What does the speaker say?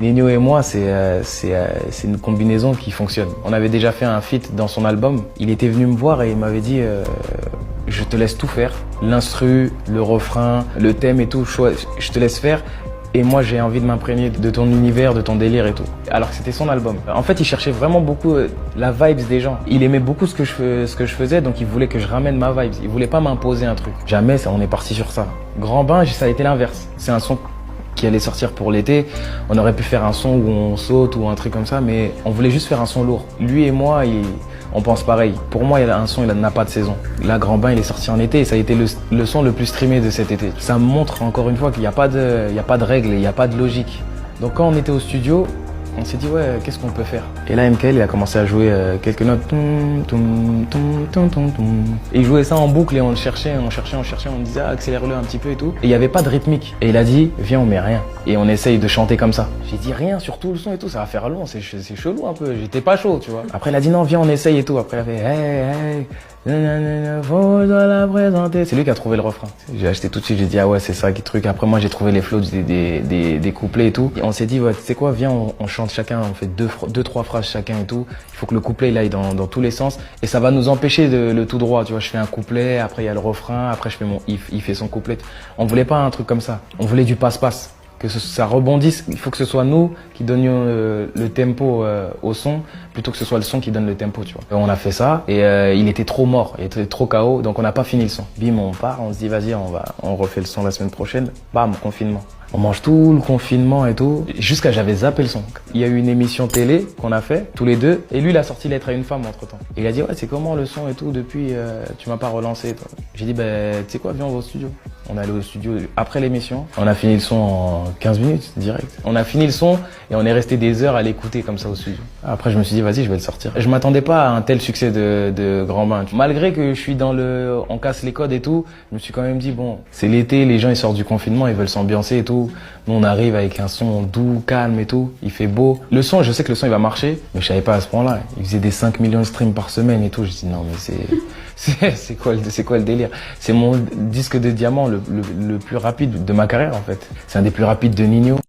Nino et moi, c'est une combinaison qui fonctionne. On avait déjà fait un feat dans son album. Il était venu me voir et il m'avait dit je te laisse tout faire. L'instru, le refrain, le thème et tout, je te laisse faire. Et moi, j'ai envie de m'imprégner de ton univers, de ton délire et tout. Alors que c'était son album. En fait, il cherchait vraiment beaucoup la vibes des gens. Il aimait beaucoup ce que je faisais, donc il voulait que je ramène ma vibes. Il voulait pas m'imposer un truc. Jamais, on est parti sur ça. Grand Bain, ça a été l'inverse. C'est un son qui allait sortir pour l'été. On aurait pu faire un son où on saute ou un truc comme ça, mais on voulait juste faire un son lourd. Lui et moi, on pense pareil. Pour moi, un son, il n'a pas de saison. Là, Grand Bain, il est sorti en été et ça a été le son le plus streamé de cet été. Ça me montre encore une fois qu'il n'y a pas de règles et il n'y a pas de logique. Donc quand on était au studio, on s'est dit ouais, qu'est-ce qu'on peut faire? Et là, MKL, il a commencé à jouer quelques notes. Et il jouait ça en boucle et on le cherchait, on me disait accélère-le un petit peu et tout. Et il n'y avait pas de rythmique. Et il a dit viens, on met rien. Et on essaye de chanter comme ça. J'ai dit rien sur tout le son et tout, ça va faire long, c'est chelou un peu. J'étais pas chaud, tu vois. Après, il a dit non, viens, on essaye et tout. Après, il a fait hey, faut la présenter. C'est lui qui a trouvé le refrain. J'ai acheté tout de suite, j'ai dit ah ouais, c'est ça qui truc. Après, moi, j'ai trouvé les flows des couplets et tout. Et on s'est dit ouais, tu sais quoi, viens, on chante chacun, on fait deux, trois phrases chacun et tout. Il faut que le couplet il aille dans tous les sens. Et ça va nous empêcher le tout droit, tu vois. Je fais un couplet, après il y a le refrain, après je fais mon il fait son couplet. On voulait pas un truc comme ça. On voulait du passe-passe. Que ça rebondisse, il faut que ce soit nous qui donnions le tempo au son, plutôt que ce soit le son qui donne le tempo, tu vois. On a fait ça et il était trop mort, il était trop KO, donc on n'a pas fini le son. Bim, on part, on se dit vas-y, on refait le son la semaine prochaine. Bam, confinement. On mange tout le confinement et tout, jusqu'à j'avais zappé le son. Il y a eu une émission télé qu'on a fait, tous les deux, et lui il a sorti Lettre à une femme entre temps. Et il a dit ouais, c'est comment le son et tout depuis, tu m'as pas relancé toi. J'ai dit ben tu sais quoi, viens on va au studio. On est allé au studio après l'émission, on a fini le son en 15 minutes direct. On a fini le son et on est resté des heures à l'écouter comme ça au studio. Après je me suis dit vas-y, je vais le sortir. Je m'attendais pas à un tel succès de Grand Bain. Malgré que je suis on casse les codes et tout, je me suis quand même dit bon, c'est l'été, les gens ils sortent du confinement, ils veulent s'ambiancer et tout. Nous on arrive avec un son doux, calme et tout, il fait beau. Le son, je sais que le son il va marcher, mais je savais pas à ce point-là. Il faisait des 5 millions de streams par semaine et tout. Je dis non mais c'est quoi le délire? C'est mon disque de diamant le plus rapide de ma carrière en fait. C'est un des plus rapides de Nino.